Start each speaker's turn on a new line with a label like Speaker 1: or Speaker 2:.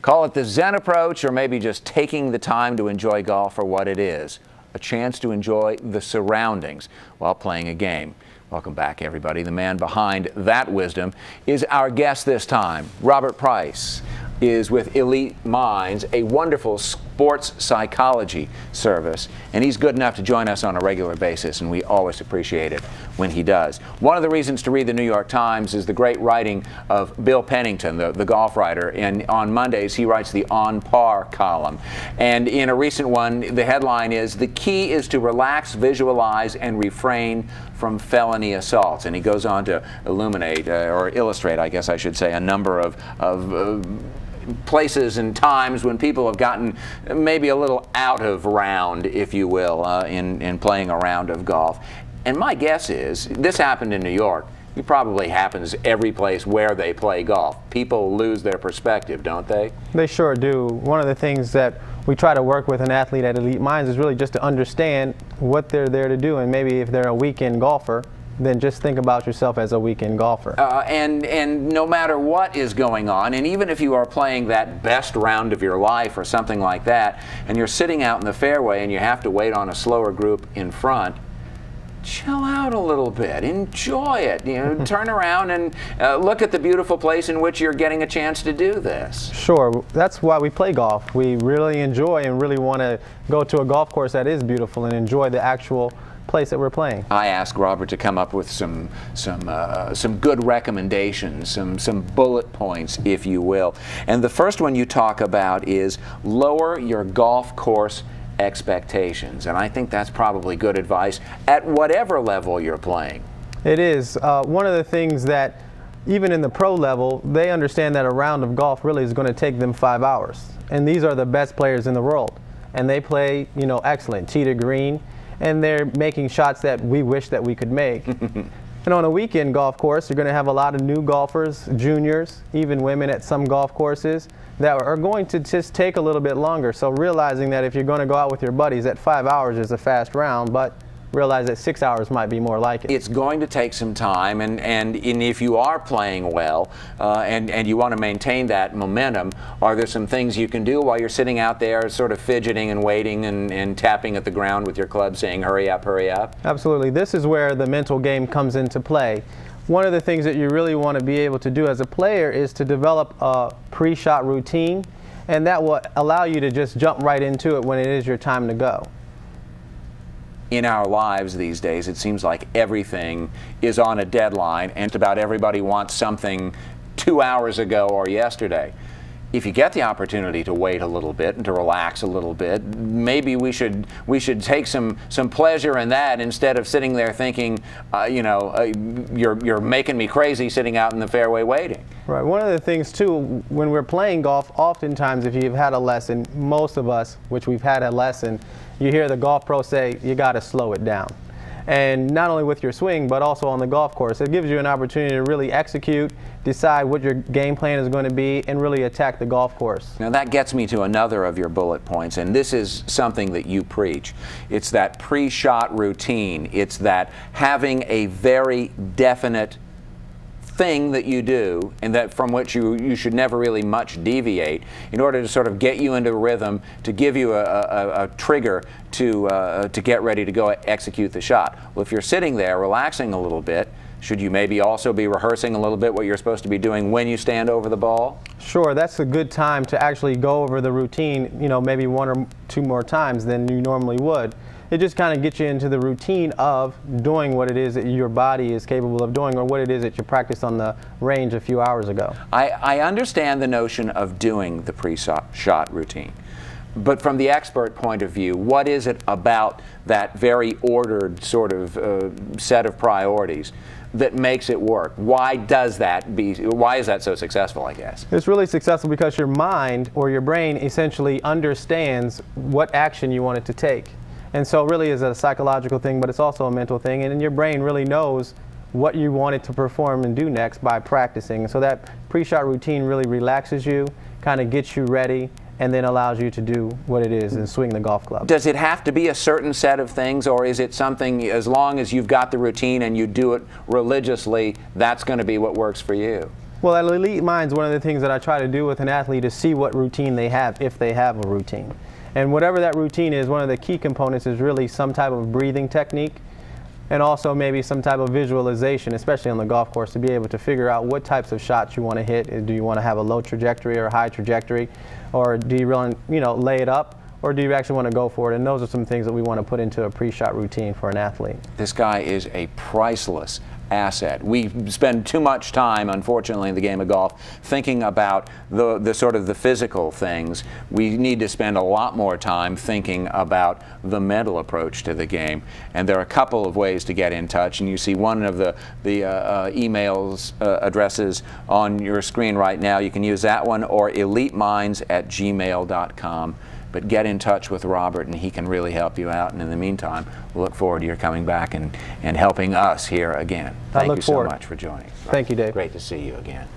Speaker 1: Call it the Zen approach, or maybe just taking the time to enjoy golf for what it is, a chance to enjoy the surroundings while playing a game. Welcome back, everybody. The man behind that wisdom is our guest this time. Robert Price is with Elite Minds, a wonderful sports psychology service, and he's good enough to join us on a regular basis, and we always appreciate it when he does. One of the reasons to read the New York Times is the great writing of Bill Pennington, the golf writer, and on Mondays he writes the On Par column. And in a recent one, the headline is, "The key is to relax, visualize, and refrain from felony assaults." And he goes on to illuminate, or illustrate, I guess I should say, a number of places and times when people have gotten maybe a little out of round, if you will, in playing a round of golf. And my guess is, this happened in New York. It probably happens every place where they play golf. People lose their perspective, don't they?
Speaker 2: They sure do. One of the things that we try to work with an athlete at Elite Minds is really just to understand what they're there to do, and maybe if they're a weekend golfer, then just think about yourself as a weekend golfer.
Speaker 1: And no matter what is going on, and even if you are playing that best round of your life or something like that, and you're sitting out in the fairway and you have to wait on a slower group in front, chill out a little bit, enjoy it, you know, turn around and look at the beautiful place in which you're getting a chance to do this.
Speaker 2: Sure, that's why we play golf. We really enjoy and really want to go to a golf course that is beautiful and enjoy the actual place that we're playing.
Speaker 1: I asked Robert to come up with some good recommendations, some bullet points, if you will. And the first one you talk about is lower your golf course expectations. And I think that's probably good advice at whatever level you're playing.
Speaker 2: It is. One of the things that even in the pro level, they understand that a round of golf really is going to take them 5 hours. And these are the best players in the world. And they play, you know, excellent, tee to green. And they're making shots that we wish that we could make. And on a weekend golf course, you're going to have a lot of new golfers, juniors, even women at some golf courses that are going to just take a little bit longer. So realizing that if you're going to go out with your buddies, that 5 hours is a fast round, but realize that 6 hours might be more like it.
Speaker 1: It's going to take some time, and if you are playing well and you want to maintain that momentum, are there some things you can do while you're sitting out there sort of fidgeting and waiting and tapping at the ground with your club saying hurry up, hurry up?
Speaker 2: Absolutely. This is where the mental game comes into play. One of the things that you really want to be able to do as a player is to develop a pre-shot routine, and that will allow you to just jump right into it when it is your time to go.
Speaker 1: In our lives these days, it seems like everything is on a deadline, and about everybody wants something 2 hours ago or yesterday. If you get the opportunity to wait a little bit and to relax a little bit, maybe we should take some pleasure in that instead of sitting there thinking, you're making me crazy sitting out in the fairway waiting.
Speaker 2: Right. One of the things too, when we're playing golf, oftentimes if you've had a lesson, most of us, which we've had a lesson, you hear the golf pro say, you got to slow it down. And not only with your swing, but also on the golf course. It gives you an opportunity to really execute, decide what your game plan is going to be, and really attack the golf course.
Speaker 1: Now that gets me to another of your bullet points, and this is something that you preach. It's that pre-shot routine. It's that having a very definite thing that you do, and that from which you should never really much deviate, in order to sort of get you into rhythm, to give you a trigger to get ready to go execute the shot. Well, if you're sitting there relaxing a little bit, should you maybe also be rehearsing a little bit what you're supposed to be doing when you stand over the ball?
Speaker 2: Sure, that's a good time to actually go over the routine, you know, maybe 1 or 2 more times than you normally would. It just kind of gets you into the routine of doing what it is that your body is capable of doing, or what it is that you practiced on the range a few hours ago.
Speaker 1: I understand the notion of doing the pre-shot routine. But from the expert point of view, what is it about that very ordered sort of set of priorities that makes it work? Why is that so successful, I guess?
Speaker 2: It's really successful because your mind or your brain essentially understands what action you want it to take. And so it really is a psychological thing, but it's also a mental thing. And your brain really knows what you want it to perform and do next by practicing. So that pre-shot routine really relaxes you, kind of gets you ready, and then allows you to do what it is and swing the golf club.
Speaker 1: Does it have to be a certain set of things, or is it something, as long as you've got the routine and you do it religiously, that's going to be what works for you?
Speaker 2: Well, at Elite Minds, one of the things that I try to do with an athlete is see what routine they have, if they have a routine. And whatever that routine is, one of the key components is really some type of breathing technique, and also maybe some type of visualization, especially on the golf course, to be able to figure out what types of shots you want to hit. Do you want to have a low trajectory or a high trajectory, or do you really, lay it up, or do you actually want to go for it? And those are some things that we want to put into a pre-shot routine for an athlete.
Speaker 1: This guy is a priceless asset. We spend too much time, unfortunately, in the game of golf thinking about the sort of the physical things. We need to spend a lot more time thinking about the mental approach to the game. And there are a couple of ways to get in touch, and you see one of the emails addresses on your screen right now. You can use that one, or eliteminds@gmail.com. But get in touch with Robert, and he can really help you out. And in the meantime, we'll look forward to your coming back and helping us here again. Thank you so much for joining.
Speaker 2: Thank you, Dave.
Speaker 1: Great to see you again.